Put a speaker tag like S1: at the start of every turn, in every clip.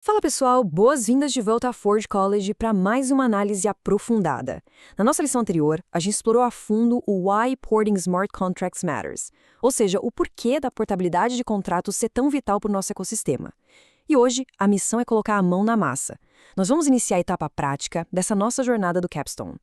S1: Fala pessoal, boas-vindas de volta à Ford College para mais uma análise aprofundada. Na nossa lição anterior, a gente explorou a fundo o Why Porting Smart Contracts Matters, ou seja, o porquê da portabilidade de contratos ser tão vital para o nosso ecossistema. E hoje, a missão é colocar a mão na massa. Nós vamos iniciar a etapa prática dessa nossa jornada do Capstone.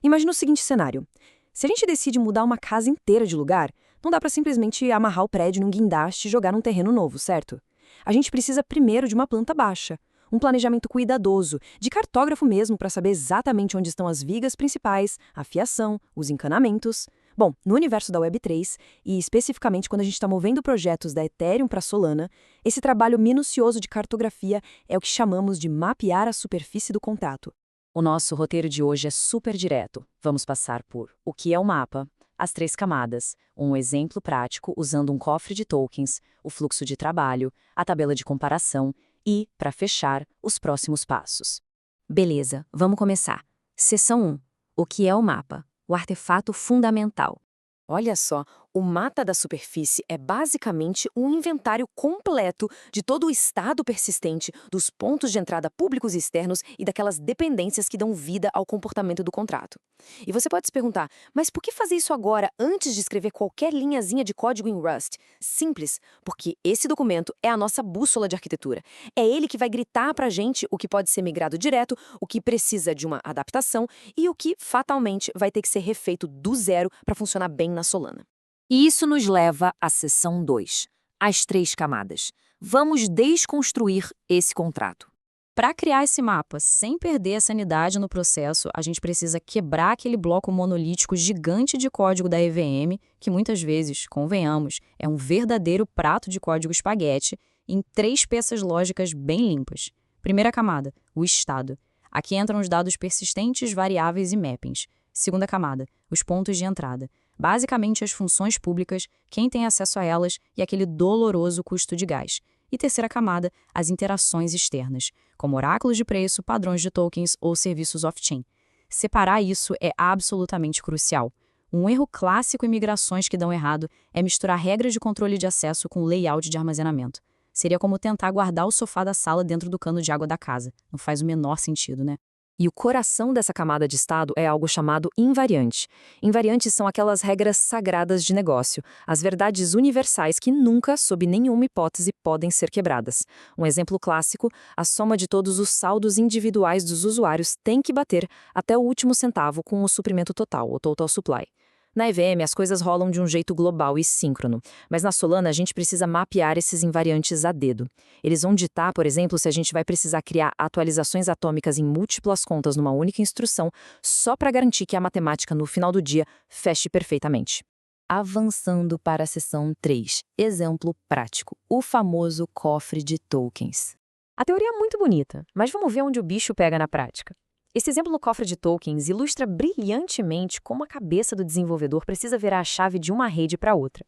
S1: Imagina o seguinte cenário. Se a gente decide mudar uma casa inteira de lugar, não dá para simplesmente amarrar o prédio num guindaste e jogar num terreno novo, certo? A gente precisa primeiro de uma planta baixa, um planejamento cuidadoso, de cartógrafo mesmo para saber exatamente onde estão as vigas principais, a fiação, os encanamentos. Bom, no universo da Web3, e especificamente quando a gente está movendo projetos da Ethereum para Solana, esse trabalho minucioso de cartografia é o que chamamos de mapear a superfície do contrato.
S2: O nosso roteiro de hoje é super direto. Vamos passar por o que é o mapa, as 3 camadas, um exemplo prático usando um cofre de tokens, o fluxo de trabalho, a tabela de comparação e, para fechar, os próximos passos. Beleza, vamos começar. Seção 1. O que é o mapa? O artefato fundamental.
S1: Olha só, o mapa da superfície é basicamente um inventário completo de todo o estado persistente dos pontos de entrada públicos e externos e daquelas dependências que dão vida ao comportamento do contrato. E você pode se perguntar, mas por que fazer isso agora antes de escrever qualquer linhazinha de código em Rust? Simples, porque esse documento é a nossa bússola de arquitetura. É ele que vai gritar pra gente o que pode ser migrado direto, o que precisa de uma adaptação e o que, fatalmente, vai ter que ser refeito do zero para funcionar bem na Solana.
S2: E isso nos leva à seção 2, as 3 camadas. Vamos desconstruir esse contrato. Para criar esse mapa sem perder a sanidade no processo, a gente precisa quebrar aquele bloco monolítico gigante de código da EVM, que muitas vezes, convenhamos, é um verdadeiro prato de código espaguete, em 3 peças lógicas bem limpas. Primeira camada, o estado. Aqui entram os dados persistentes, variáveis e mappings. Segunda camada, os pontos de entrada. Basicamente as funções públicas, quem tem acesso a elas e aquele doloroso custo de gás. E terceira camada, as interações externas, como oráculos de preço, padrões de tokens ou serviços off-chain. Separar isso é absolutamente crucial. Um erro clássico em migrações que dão errado é misturar regras de controle de acesso com layout de armazenamento. Seria como tentar guardar o sofá da sala dentro do cano de água da casa. Não faz o menor sentido, né?
S1: E o coração dessa camada de estado é algo chamado invariante. Invariantes são aquelas regras sagradas de negócio, as verdades universais que nunca, sob nenhuma hipótese, podem ser quebradas. Um exemplo clássico, a soma de todos os saldos individuais dos usuários tem que bater até o último centavo com o suprimento total, o total supply. Na EVM, as coisas rolam de um jeito global e síncrono, mas na Solana a gente precisa mapear esses invariantes a dedo. Eles vão ditar, por exemplo, se a gente vai precisar criar atualizações atômicas em múltiplas contas numa única instrução, só para garantir que a matemática, no final do dia, feche perfeitamente.
S2: Avançando para a seção 3, exemplo prático, o famoso cofre de tokens.
S1: A teoria é muito bonita, mas vamos ver onde o bicho pega na prática. Esse exemplo no cofre de tokens ilustra brilhantemente como a cabeça do desenvolvedor precisa virar a chave de uma rede para outra.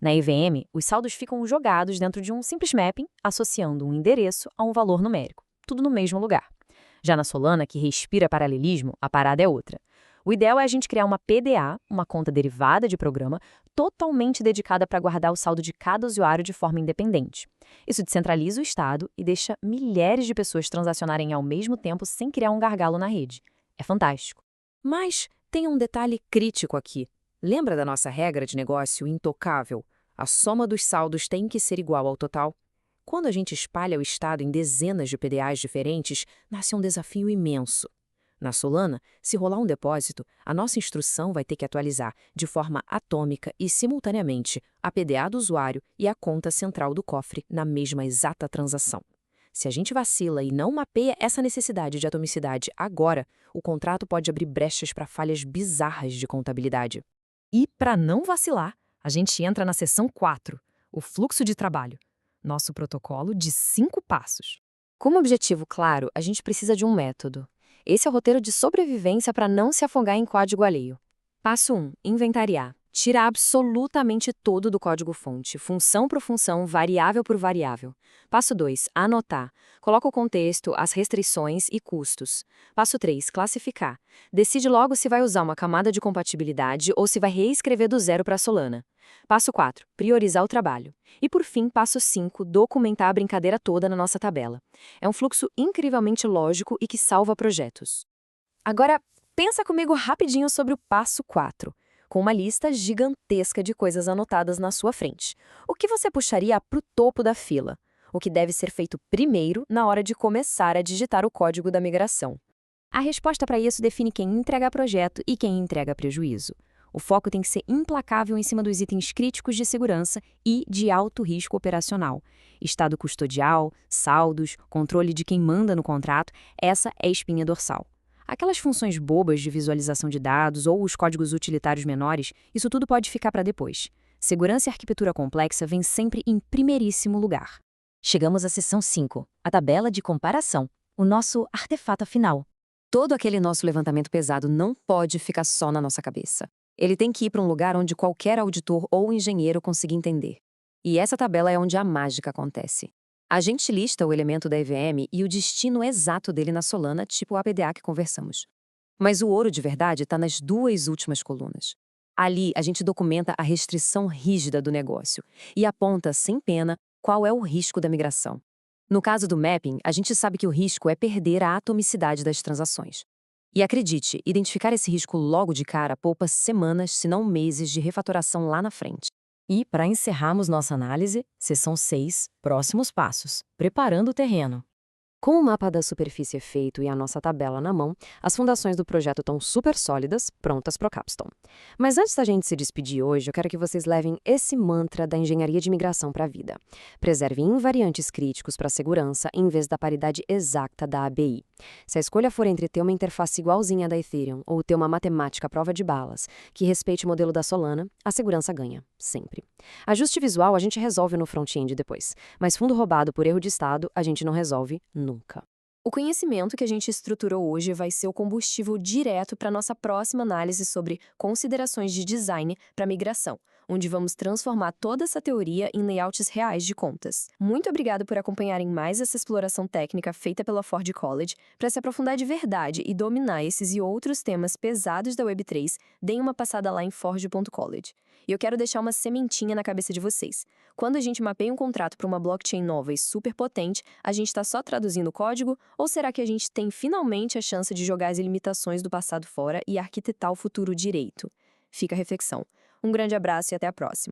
S1: Na EVM, os saldos ficam jogados dentro de um simples mapping, associando um endereço a um valor numérico, tudo no mesmo lugar. Já na Solana, que respira paralelismo, a parada é outra. O ideal é a gente criar uma PDA, uma conta derivada de programa, totalmente dedicada para guardar o saldo de cada usuário de forma independente. Isso descentraliza o estado e deixa milhares de pessoas transacionarem ao mesmo tempo sem criar um gargalo na rede. É fantástico. Mas tem um detalhe crítico aqui. Lembra da nossa regra de negócio intocável? A soma dos saldos tem que ser igual ao total. Quando a gente espalha o estado em dezenas de PDAs diferentes, nasce um desafio imenso. Na Solana, se rolar um depósito, a nossa instrução vai ter que atualizar, de forma atômica e simultaneamente, a PDA do usuário e a conta central do cofre na mesma exata transação. Se a gente vacila e não mapeia essa necessidade de atomicidade agora, o contrato pode abrir brechas para falhas bizarras de contabilidade. E, para não vacilar, a gente entra na seção 4, o fluxo de trabalho, nosso protocolo de 5 passos. Como objetivo claro, a gente precisa de um método. Esse é o roteiro de sobrevivência para não se afogar em código alheio. Passo 1. Inventariar. Tira absolutamente todo do código-fonte, função por função, variável por variável. Passo 2, anotar. Coloca o contexto, as restrições e custos. Passo 3, classificar. Decide logo se vai usar uma camada de compatibilidade ou se vai reescrever do zero para a Solana. Passo 4, priorizar o trabalho. E por fim, passo 5, documentar a brincadeira toda na nossa tabela. É um fluxo incrivelmente lógico e que salva projetos. Agora, pensa comigo rapidinho sobre o passo 4. Com uma lista gigantesca de coisas anotadas na sua frente. O que você puxaria para o topo da fila? O que deve ser feito primeiro na hora de começar a digitar o código da migração? A resposta para isso define quem entrega projeto e quem entrega prejuízo. O foco tem que ser implacável em cima dos itens críticos de segurança e de alto risco operacional. Estado custodial, saldos, controle de quem manda no contrato, essa é a espinha dorsal. Aquelas funções bobas de visualização de dados ou os códigos utilitários menores, isso tudo pode ficar para depois. Segurança e arquitetura complexa vem sempre em primeiríssimo lugar. Chegamos à seção 5, a tabela de comparação, o nosso artefato final. Todo aquele nosso levantamento pesado não pode ficar só na nossa cabeça. Ele tem que ir para um lugar onde qualquer auditor ou engenheiro consiga entender. E essa tabela é onde a mágica acontece. A gente lista o elemento da EVM e o destino exato dele na Solana, tipo o APDA que conversamos. Mas o ouro de verdade está nas duas últimas colunas. Ali, a gente documenta a restrição rígida do negócio e aponta, sem pena, qual é o risco da migração. No caso do mapping, a gente sabe que o risco é perder a atomicidade das transações. E acredite, identificar esse risco logo de cara poupa semanas, se não meses, de refatoração lá na frente. E, para encerrarmos nossa análise, seção 6, próximos passos, preparando o terreno. Com o mapa da superfície feito e a nossa tabela na mão, as fundações do projeto estão super sólidas, prontas para o capstone. Mas antes da gente se despedir hoje, eu quero que vocês levem esse mantra da engenharia de migração para a vida. Preserve invariantes críticos para a segurança em vez da paridade exata da ABI. Se a escolha for entre ter uma interface igualzinha da Ethereum ou ter uma matemática à prova de balas que respeite o modelo da Solana, a segurança ganha, sempre. Ajuste visual a gente resolve no front-end depois, mas fundo roubado por erro de estado a gente não resolve nunca. O conhecimento que a gente estruturou hoje vai ser o combustível direto para nossa próxima análise sobre considerações de design para migração, onde vamos transformar toda essa teoria em layouts reais de contas. Muito obrigado por acompanharem mais essa exploração técnica feita pela Ford College. Para se aprofundar de verdade e dominar esses e outros temas pesados da Web3, deem uma passada lá em forge.college. E eu quero deixar uma sementinha na cabeça de vocês. Quando a gente mapeia um contrato para uma blockchain nova e super potente, a gente está só traduzindo o código? Ou será que a gente tem finalmente a chance de jogar as limitações do passado fora e arquitetar o futuro direito? Fica a reflexão. Um grande abraço e até a próxima.